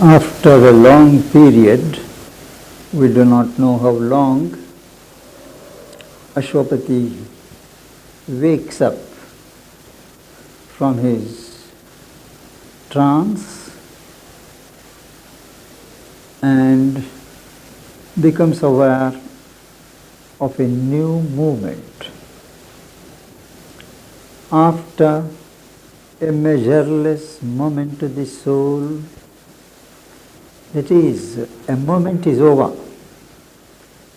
After a long period, we do not know how long, Ashwapati wakes up from his trance and becomes aware of a new movement. After a measureless moment to the soul, that is, a moment is over,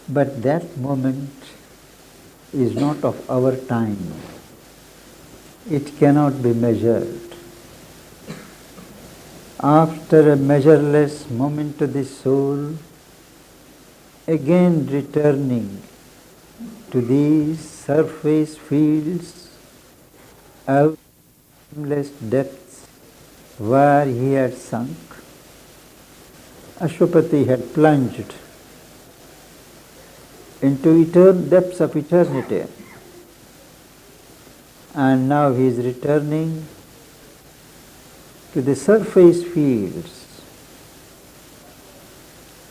but that moment is not of our time. It cannot be measured. After a measureless moment to the soul, again returning to these surface fields, out endless depths where he had sunk, Ashwapati had plunged into depths of eternity, and now he is returning to the surface fields,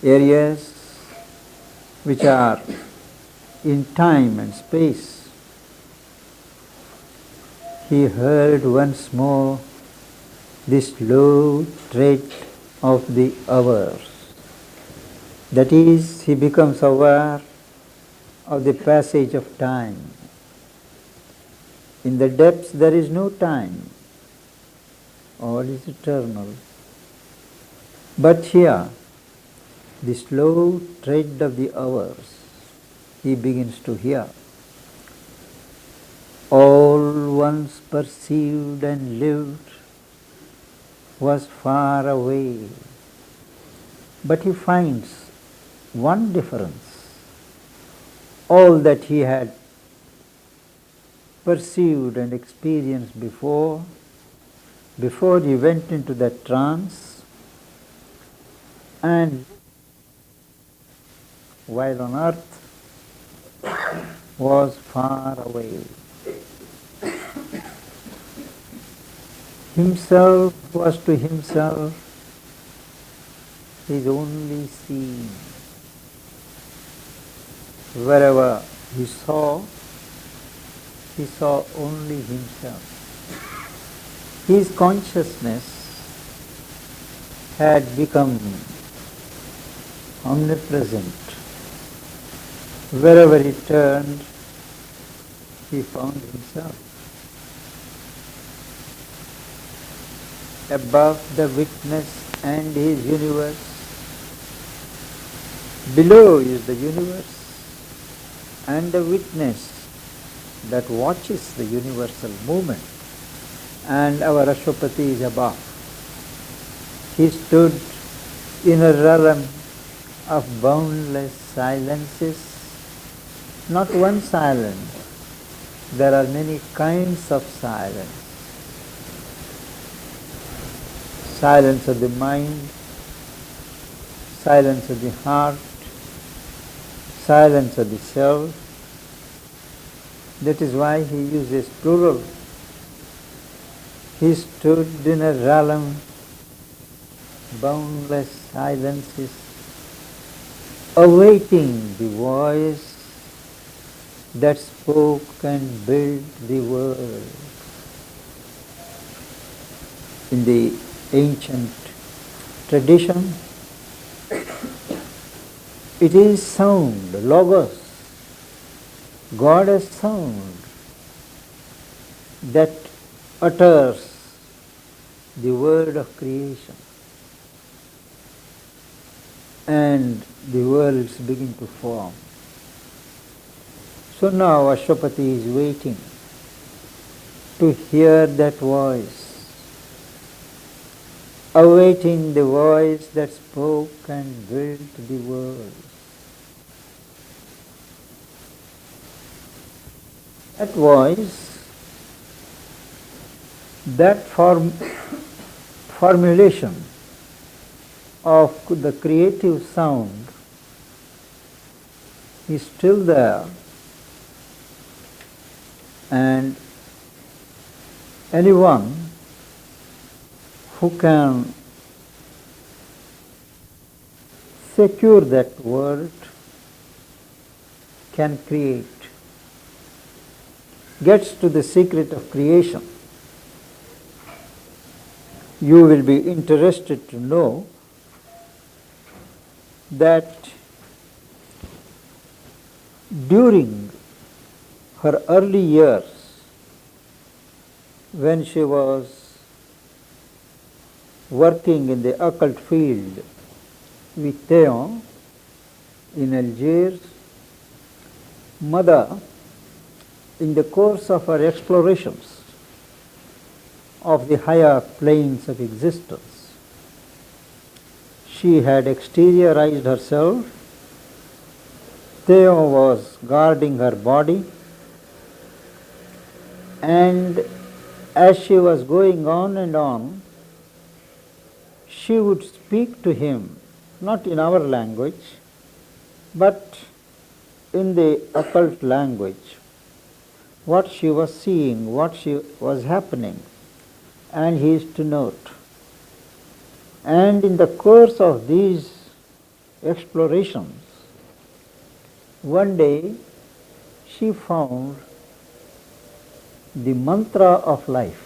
areas which are in time and space. He heard once more the slow tread of the hours. That is, he becomes aware of the passage of time. In the depths there is no time. All is eternal. But here, the slow tread of the hours, he begins to hear. All once perceived and lived was far away. But he finds one difference. All that he had perceived and experienced before he went into that trance, and while on earth, was far away. Himself was to himself his only scene. Wherever he saw only himself. His consciousness had become omnipresent. Wherever he turned, he found himself. Above the witness and his universe, below is the universe and the witness that watches the universal movement, and our Ashwapati is above. He stood in a realm of boundless silences, not one silence. There are many kinds of silence. Silence of the mind, silence of the heart, silence of the self. That is why he uses plural. He stood in a realm, boundless silences, awaiting the voice that spoke and built the world. In the ancient tradition, it is sound, logos, God as sound, that utters the word of creation, and the worlds begin to form. So now Ashwapati is waiting to hear that voice, awaiting the voice that spoke and built the world. That voice, that formulation of the creative sound is still there, and anyone who can secure that world, can create, gets to the secret of creation, you will be interested to know that during her early years, when she was working in the occult field with Theon in Algiers, Mother, in the course of her explorations of the higher planes of existence, she had exteriorized herself. Theo was guarding her body, and as she was going on and on, she would speak to him, not in our language, but in the occult language, what she was seeing, what she was happening, and he is to note. And in the course of these explorations, one day she found the mantra of life.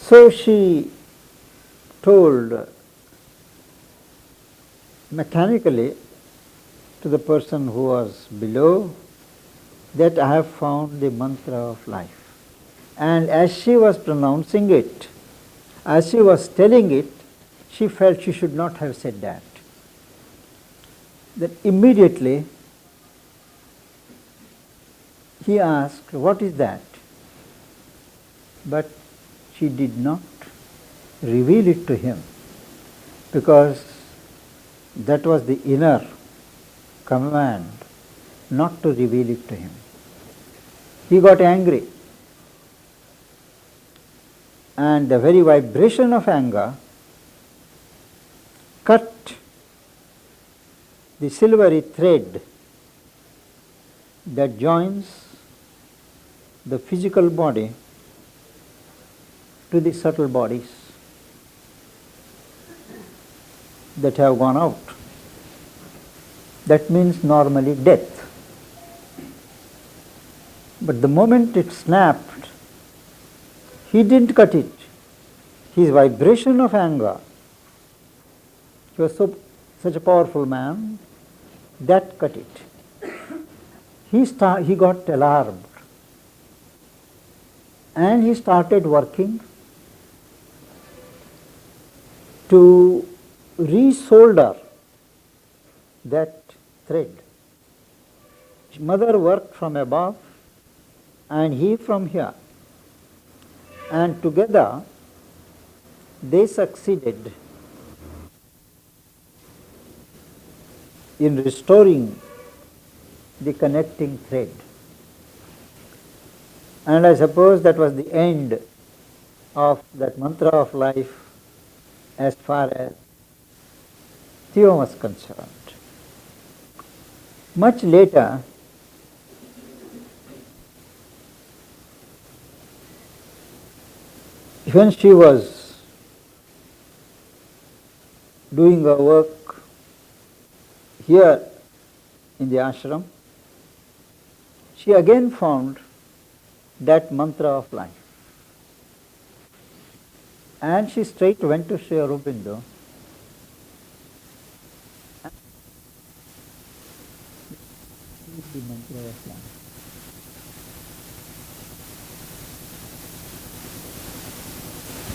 So she told mechanically to the person who was below that I have found the mantra of life. And as she was pronouncing it, as she was telling it, she felt she should not have said that. That immediately he asked, "What is that?" But she did not reveal it to him, because that was the inner command not to reveal it to him. He got angry, and the very vibration of anger cut the silvery thread that joins the physical body to the subtle bodies that have gone out. That means normally death. But the moment it snapped, he didn't cut it. His vibration of anger, he was such a powerful man, that cut it. He got alarmed, and he started working to resolder that thread. Mother worked from above and he from here, and together they succeeded in restoring the connecting thread. And I suppose that was the end of that mantra of life as far as Theo was concerned. Much later, when she was doing her work here in the ashram, she again found that mantra of life. And she straight went to Sri Aurobindo and the mantra of life.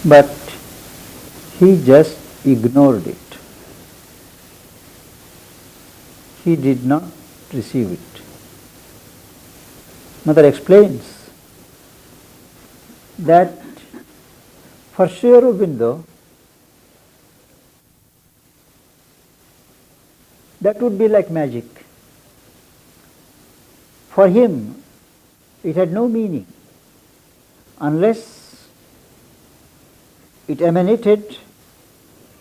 But he just ignored it. He did not receive it. Mother explains that for Sri Aurobindo, that would be like magic. For him, it had no meaning unless it emanated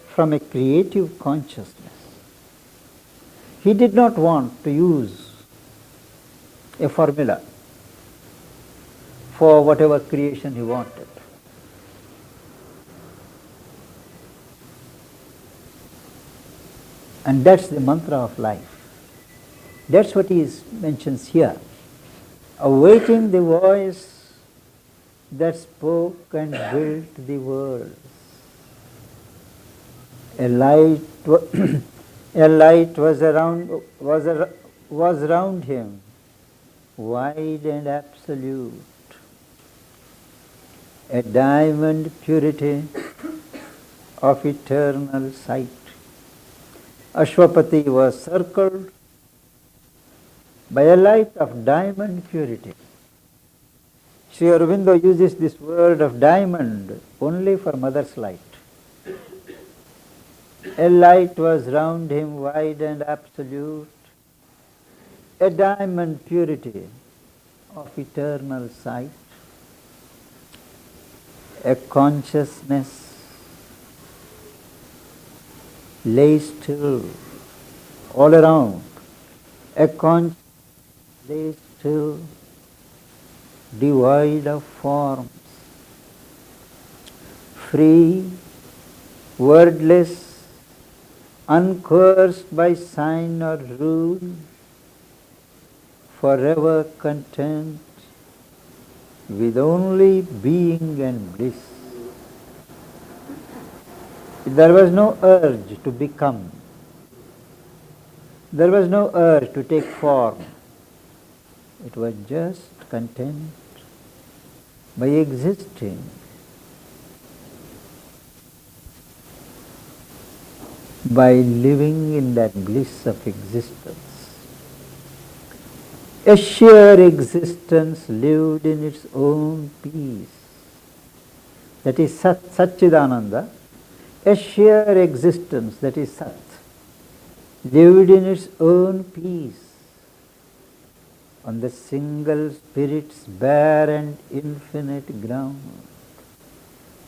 from a creative consciousness. He did not want to use a formula for whatever creation he wanted. And that's the mantra of life. That's what he mentions here. Awaiting the voice that spoke and built the world. A light, a light was around him, wide and absolute. A diamond purity of eternal sight. Ashwapati was circled by a light of diamond purity. Sri Aurobindo uses this word of diamond only for mother's light. A light was round him, wide and absolute, a diamond purity of eternal sight, a consciousness lay still all around, a consciousness lay still, devoid of forms, free, wordless, uncoerced by sign or rule, forever content with only being and bliss. There was no urge to become. There was no urge to take form. It was just content by existing. By living in that bliss of existence. A sheer existence lived in its own peace. That is Satchidananda. A sheer existence, that is Sat, lived in its own peace on the single Spirit's bare and infinite ground.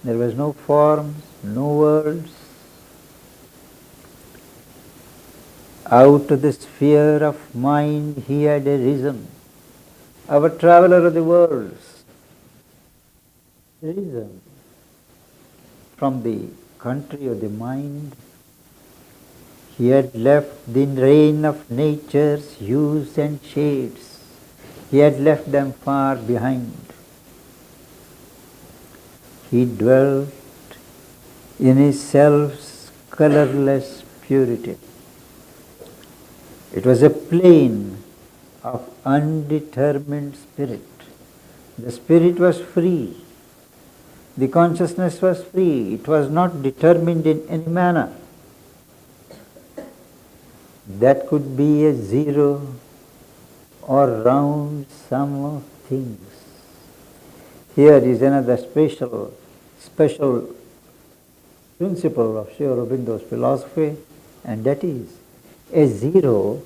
There was no forms, no worlds. Out of the sphere of mind he had arisen, our traveller of the worlds, risen from the country of the mind. He had left the reign of nature's hues and shades. He had left them far behind. He dwelt in his self's colorless purity. It was a plane of undetermined spirit. The spirit was free. The consciousness was free. It was not determined in any manner. That could be a zero or round sum of things. Here is another special principle of Sri Aurobindo's philosophy, and that is, a zero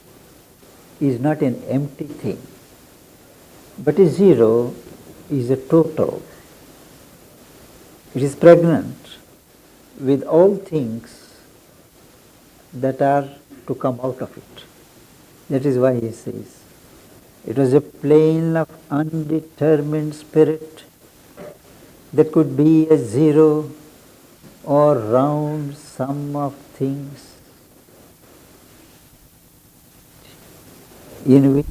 is not an empty thing, but a zero is a total. It is pregnant with all things that are to come out of it. That is why he says, it was a plane of undetermined spirit that could be a zero or round sum of things, in which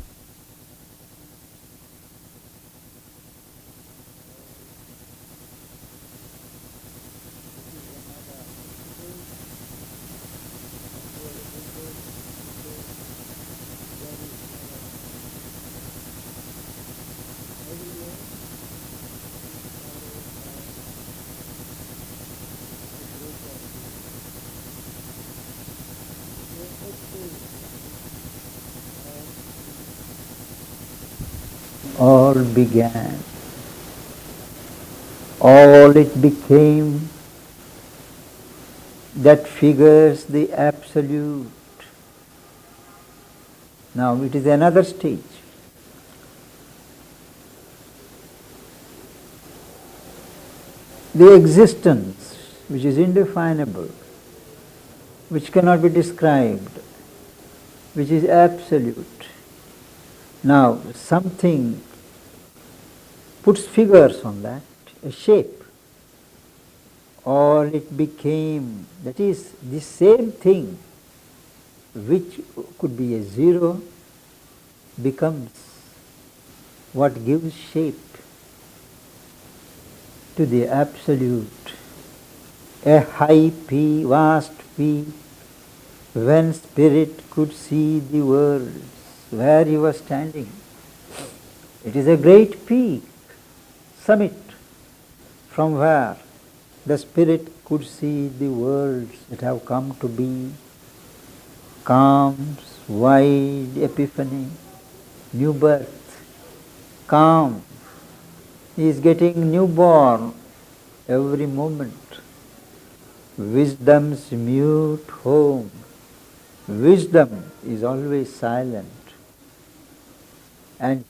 all began, all it became that figures the absolute. Now it is another stage. The existence which is indefinable, which cannot be described, which is absolute. Now something puts figures on that, a shape. All it became, that is the same thing which could be a zero, becomes what gives shape to the absolute. A high peak, vast peak, when spirit could see the worlds where he was standing. It is a great peak, summit, from where the spirit could see the worlds that have come to be. Calms, wide epiphany, new birth, calm. He is getting newborn every moment. Wisdom's mute home. Wisdom is always silent. And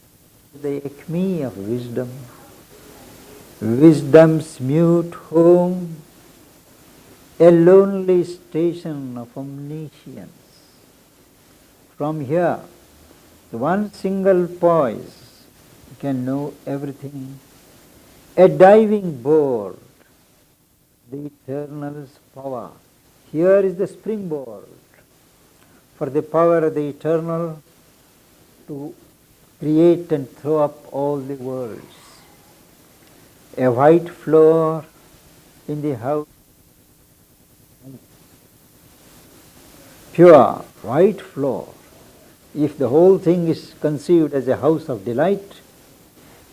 the acme of wisdom, wisdom's mute home, a lonely station of omniscience. From here, one single poise can know everything. A diving board, the eternal's power. Here is the springboard for the power of the eternal to create and throw up all the worlds. A white floor in the house, pure white floor. If the whole thing is conceived as a house of delight,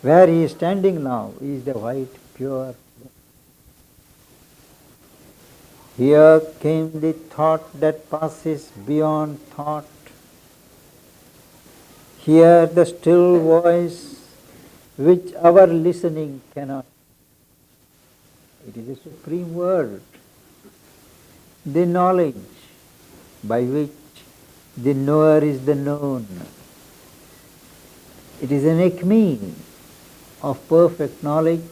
where he is standing now is the white pure. Here came the thought that passes beyond thought. Hear the still voice which our listening cannot. It is a supreme word. The knowledge by which the knower is the known. It is an acme of perfect knowledge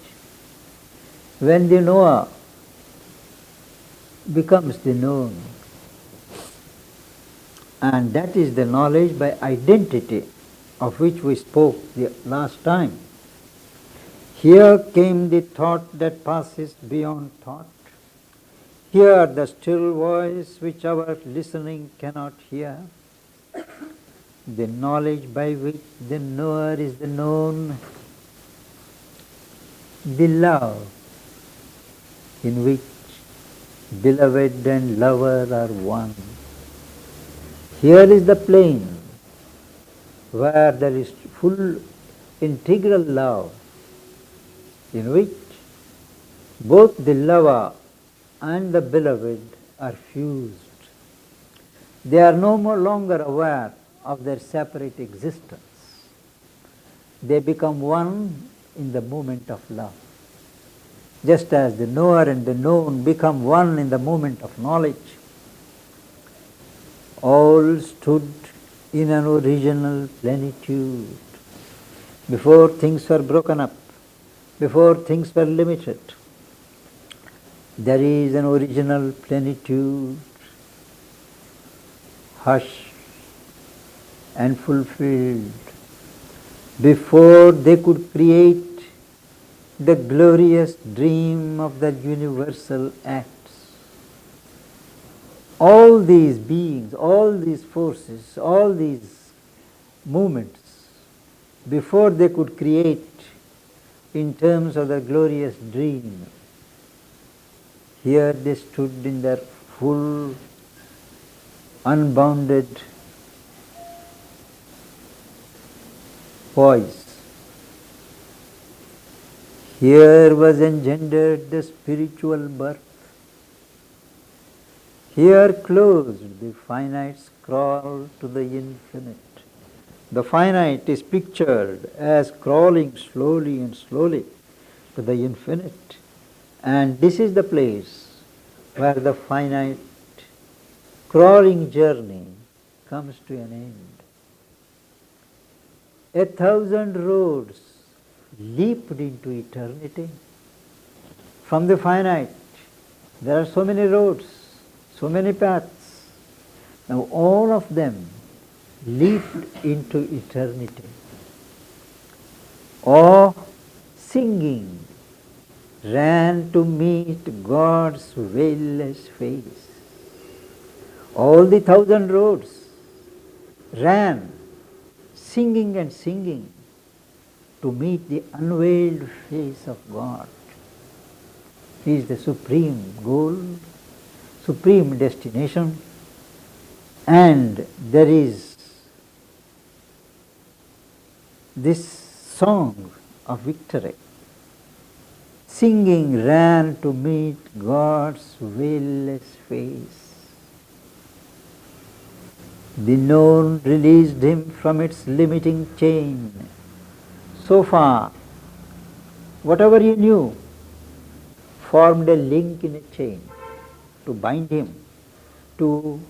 when the knower becomes the known. And that is the knowledge by identity of which we spoke the last time. Here came the thought that passes beyond thought. Hear the still voice which our listening cannot hear. The knowledge by which the knower is the known. The love in which beloved and lover are one. Here is the plane where there is full integral love, in which both the lover and the beloved are fused. They are no more longer aware of their separate existence. They become one in the moment of love. Just as the knower and the known become one in the moment of knowledge, all stood in an original plenitude. Before things were broken up, before things were limited, there is an original plenitude, hushed and fulfilled. Before they could create the glorious dream of the universal acts, all these beings, all these forces, all these movements, before they could create in terms of the glorious dream, here they stood in their full, unbounded poise. Here was engendered the spiritual birth. Here closed the finite scroll to the infinite. The finite is pictured as crawling slowly and slowly to the infinite. And this is the place where the finite crawling journey comes to an end. 1,000 roads leaped into eternity. From the finite, there are so many roads, so many paths. Now all of them leaped into eternity. Or singing ran to meet God's veilless face. All the 1,000 roads ran singing and singing to meet the unveiled face of God. He is the supreme goal, supreme destination, and there is this song of victory. Singing ran to meet God's veilless face. The known released him from its limiting chain. So far, whatever he knew formed a link in a chain to bind him to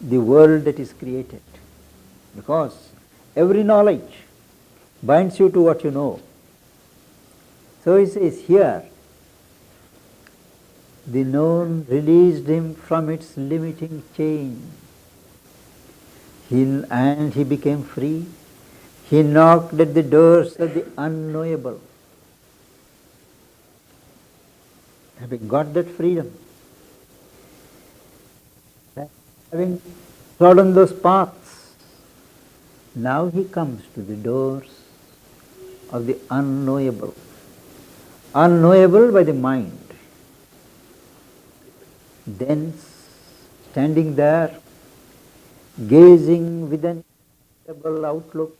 the world that is created. Because every knowledge binds you to what you know. So he says here, the known released him from its limiting chain. And he became free. He knocked at the doors of the unknowable. Having got that freedom, having trodden those paths, now he comes to the doors of the unknowable. Unknowable by the mind. Then, standing there, gazing with an ineffable outlook,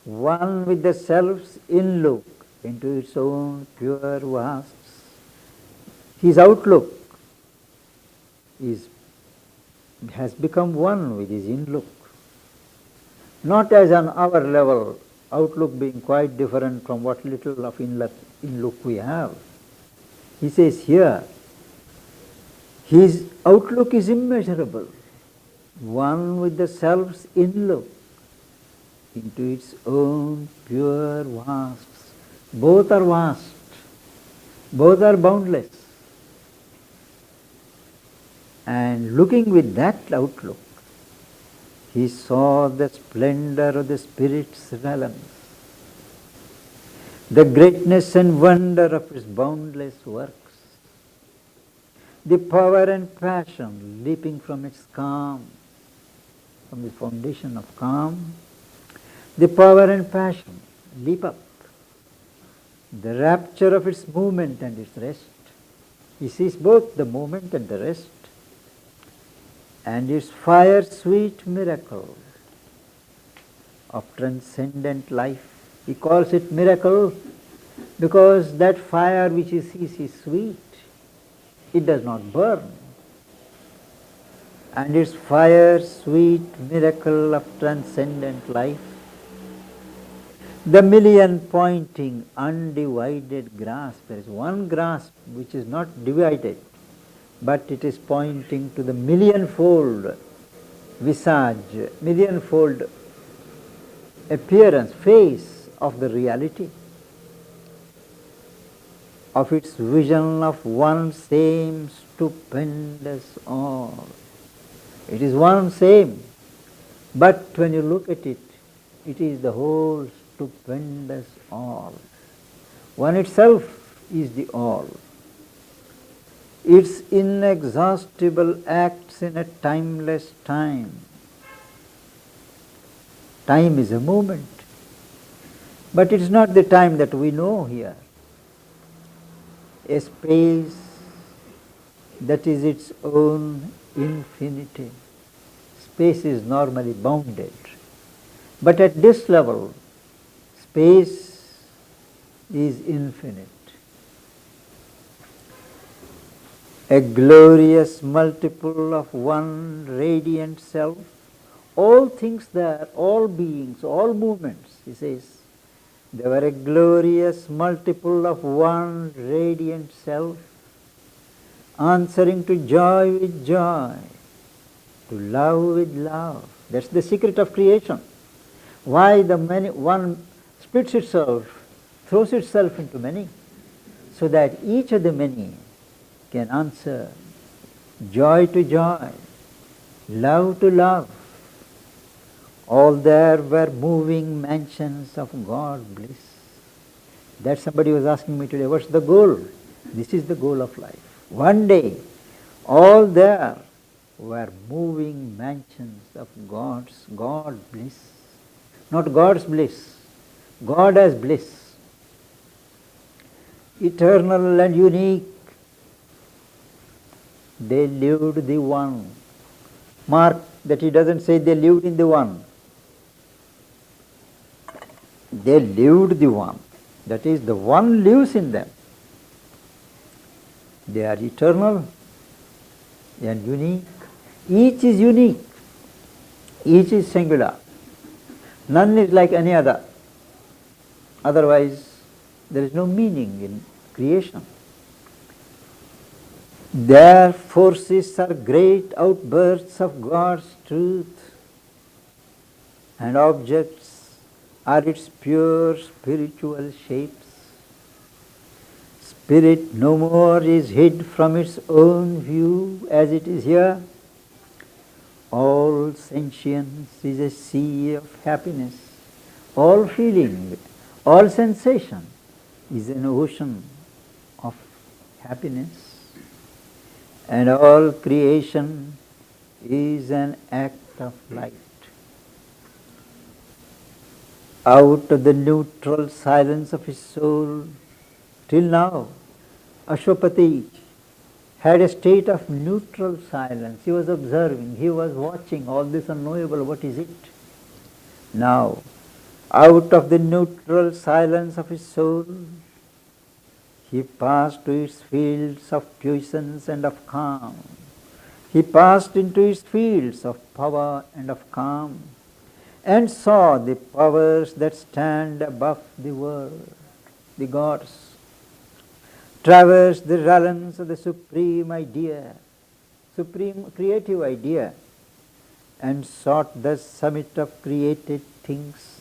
one with the self's in-look into its own pure vasts. His outlook has become one with his in-look. Not as on our level, outlook being quite different from what little of in-look we have. He says here, his outlook is immeasurable, one with the self's in-look into its own pure vasts. Both are vast, both are boundless. And looking with that outlook, he saw the splendor of the Spirit's realms, the greatness and wonder of its boundless works, the power and passion leaping from its calm, from the foundation of calm. The power and passion leap up, the rapture of its movement and its rest. He sees both the movement and the rest, and its fire sweet miracle of transcendent life. He calls it miracle because that fire which he sees is sweet. It does not burn. And its fire sweet miracle of transcendent life, the million pointing undivided grasp. There is one grasp which is not divided, but it is pointing to the millionfold visage, millionfold appearance, face of the reality, of its vision of one same stupendous all. It is one same, but when you look at it, it is the whole stupendous all. One itself is the all. Its inexhaustible acts in a timeless time. Time is a moment, but it is not the time that we know here. A space that is its own infinity. Space is normally bounded, but at this level, space is infinite. A glorious multiple of one radiant self. All things there, all beings, all movements, he says, they were a glorious multiple of one radiant self, answering to joy with joy, to love with love. That's the secret of creation. Why the many, one splits itself, throws itself into many, so that each of the many can answer joy to joy, love to love. All there were moving mansions of God bliss. That somebody was asking me today, what's the goal? This is the goal of life. One day, All there were moving mansions of God bliss. Not God's bliss, God as bliss. Eternal and unique, they lived the one. Mark that he doesn't say they lived in the one. They lived the one. That is, the one lives in them. They are eternal and unique. Each is unique. Each is singular. None is like any other. Otherwise, there is no meaning in creation. Their forces are great outbursts of God's truth, and objects are its pure spiritual shapes. Spirit no more is hid from its own view as it is here. All sentience is a sea of happiness. All feeling, all sensation is an ocean of happiness. And all creation is an act of light. Out of the neutral silence of his soul, till now, Ashwapati had a state of neutral silence. He was observing, he was watching all this unknowable, what is it? Now, out of the neutral silence of his soul, he passed to its fields of puissance and of calm. He passed into its fields of power and of calm, and saw the powers that stand above the world, the gods, traversed the realms of the supreme idea, supreme creative idea, and sought the summit of created things.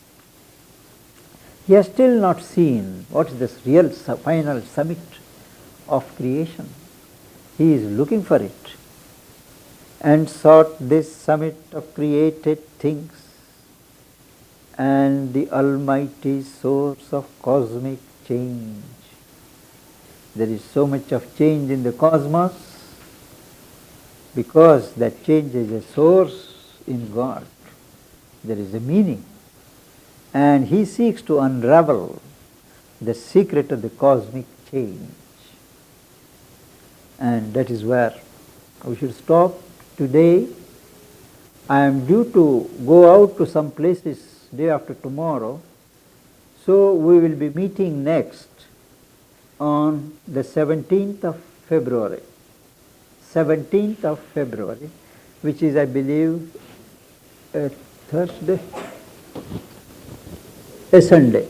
He has still not seen what is this real final summit of creation. He is looking for it, and sought this summit of created things and the almighty source of cosmic change. There is so much of change in the cosmos because that change is a source in God. There is a meaning. And he seeks to unravel the secret of the cosmic change. And that is where we should stop today. I am due to go out to some places day after tomorrow. So we will be meeting next on the 17th of February. 17th of February, which is, I believe, a Thursday, a Sunday.